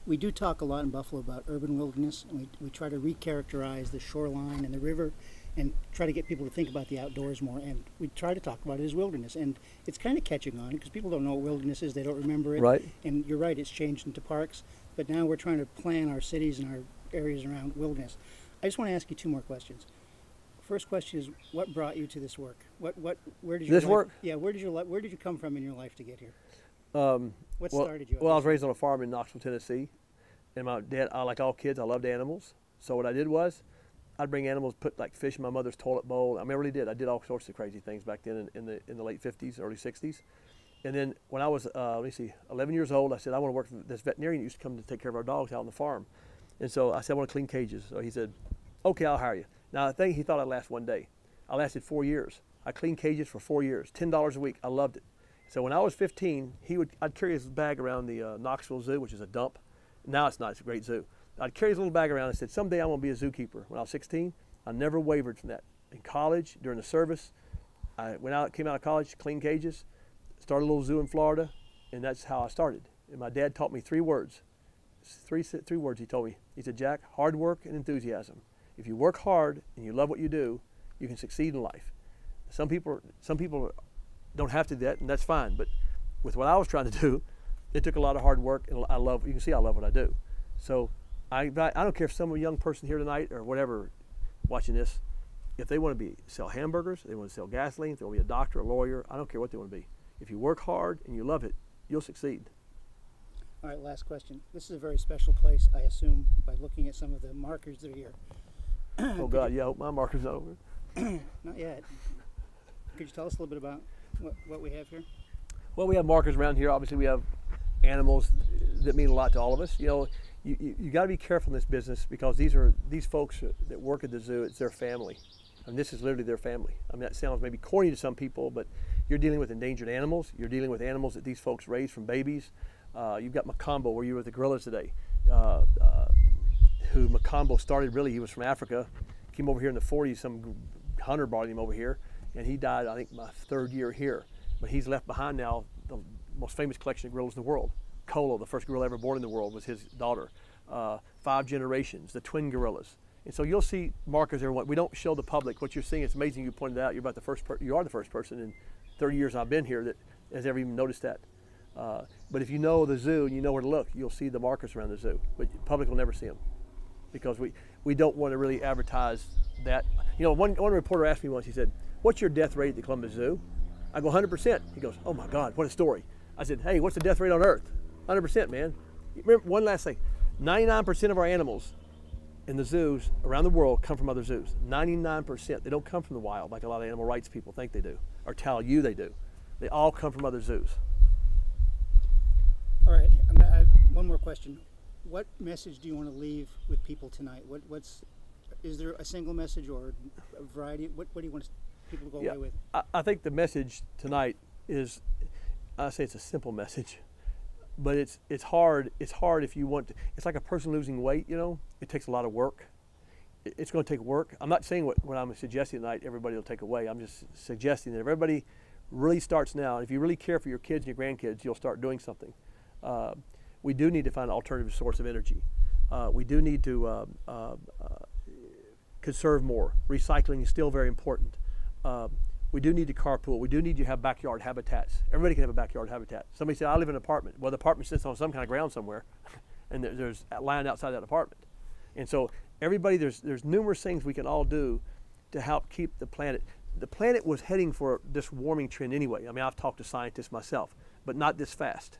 we do talk a lot in Buffalo about urban wilderness, and we try to recharacterize the shoreline and the river and try to get people to think about the outdoors more, and we try to talk about it as wilderness, and it's kind of catching on because people don't know what wilderness is, they don't remember it. Right. And you're right, it's changed into parks, but now we're trying to plan our cities and our areas around wilderness. I just want to ask you two more questions. First question is, what brought you to this work? Where did your This work? Yeah, where did you come from in your life to get here? What Well, started you? well, I was raised on a farm in Knoxville, Tennessee, and my dad, like all kids, I loved animals. So what I did was, I'd bring animals, put like fish in my mother's toilet bowl. I mean, I really did. I did all sorts of crazy things back then in the late 50s, early 60s. And then when I was, 11 years old, I said, I want to work for this veterinarian who used to come to take care of our dogs out on the farm. And so I said, I want to clean cages. So he said, okay, I'll hire you. Now, I think he thought I'd last one day. I lasted 4 years. I cleaned cages for 4 years, $10 a week. I loved it. So when I was 15, I'd carry his bag around the Knoxville Zoo, which is a dump. Now it's not, it's a great zoo. I'd carry his little bag around and said, someday I'm going to be a zookeeper. When I was 16, I never wavered from that. In college, during the service, I came out of college, cleaned cages, started a little zoo in Florida, and that's how I started. And my dad taught me three words. Three words he told me. He said, Jack, hard work and enthusiasm. If you work hard and you love what you do, you can succeed in life. Some people don't have to do that, and that's fine. But with what I was trying to do, it took a lot of hard work, and you can see I love what I do. So I don't care if some young person here tonight or whatever watching this, if they want to sell hamburgers, they want to sell gasoline, if they want to be a doctor, a lawyer, I don't care what they want to be. If you work hard and you love it, you'll succeed. All right, last question. This is a very special place, I assume, by looking at some of the markers that are here. Oh God, yeah, I hope my marker's not over. Not yet. Could you tell us a little bit about what we have here? Well, we have markers around here. Obviously, we have animals that mean a lot to all of us. You know, you got to be careful in this business because these folks that work at the zoo, it's their family. I mean, this is literally their family. I mean, that sounds maybe corny to some people, but you're dealing with endangered animals. You're dealing with animals that these folks raise from babies. You've got Macombo, where you were with the gorillas today, who Macombo started, really, he was from Africa, came over here in the 40s, some hunter brought him over here, and he died, I think, my third year here. But he's left behind now the most famous collection of gorillas in the world. Kolo, the first gorilla ever born in the world, was his daughter. 5 generations, the twin gorillas. And so you'll see markers everywhere. We don't show the public. What you're seeing, it's amazing you pointed out, you are the first person in 30 years I've been here that has ever even noticed that. But if you know the zoo and you know where to look, you'll see the markers around the zoo. But the public will never see them because we don't want to really advertise that. You know, one reporter asked me once, he said, what's your death rate at the Columbus Zoo? I go, 100%. He goes, oh my God, what a story. I said, hey, what's the death rate on Earth? 100%, man. Remember, one last thing, 99% of our animals in the zoos around the world come from other zoos. 99%. They don't come from the wild like a lot of animal rights people think they do, or tell you they do. They all come from other zoos. All right, one more question. What message do you want to leave with people tonight? Is there a single message or a variety? What do you want people to go away with? I think the message tonight is, I say it's a simple message, but it's hard. It's hard if you want to. It's like a person losing weight, you know. It takes a lot of work. It's going to take work. I'm not saying what I'm suggesting tonight everybody will take away. I'm just suggesting that everybody really starts now. If you really care for your kids and your grandkids, you'll start doing something. We do need to find an alternative source of energy. We do need to conserve more. Recycling is still very important. We do need to carpool. We do need to have backyard habitats. Everybody can have a backyard habitat. Somebody said, I live in an apartment. Well, the apartment sits on some kind of ground somewhere, and there's land outside that apartment. And so everybody, there's numerous things we can all do to help keep the planet. The planet was heading for this warming trend anyway. I mean, I've talked to scientists myself, but not this fast.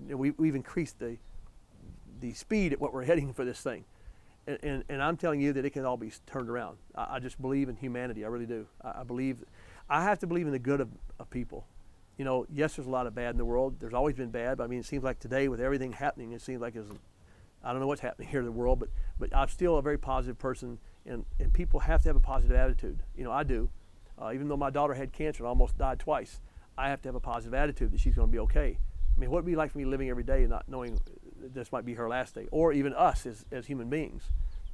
We've increased the speed at what we're heading for this thing. And I'm telling you that it can all be turned around. I just believe in humanity, I really do. I have to believe in the good of people. You know, yes, there's a lot of bad in the world. There's always been bad, but I mean, it seems like today with everything happening, it seems like I don't know what's happening here in the world, but I'm still a very positive person, and people have to have a positive attitude. You know, I do. Even though my daughter had cancer and almost died twice, I have to have a positive attitude that she's going to be okay. I mean, what would it be like for me living every day and not knowing this might be her last day, or even us as human beings?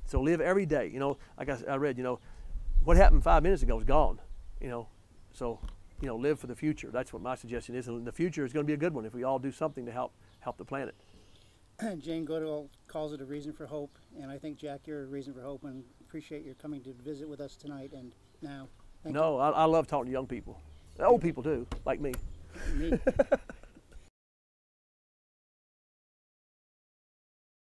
So live every day. You know, like I read, you know, what happened 5 minutes ago is gone. You know, so, you know, live for the future. That's what my suggestion is. And the future is going to be a good one if we all do something to help the planet. Jane Goodall calls it a reason for hope, and I think, Jack, you're a reason for hope, and appreciate your coming to visit with us tonight and now. Thank No, I love talking to young people. Old people too, like me. you. Me.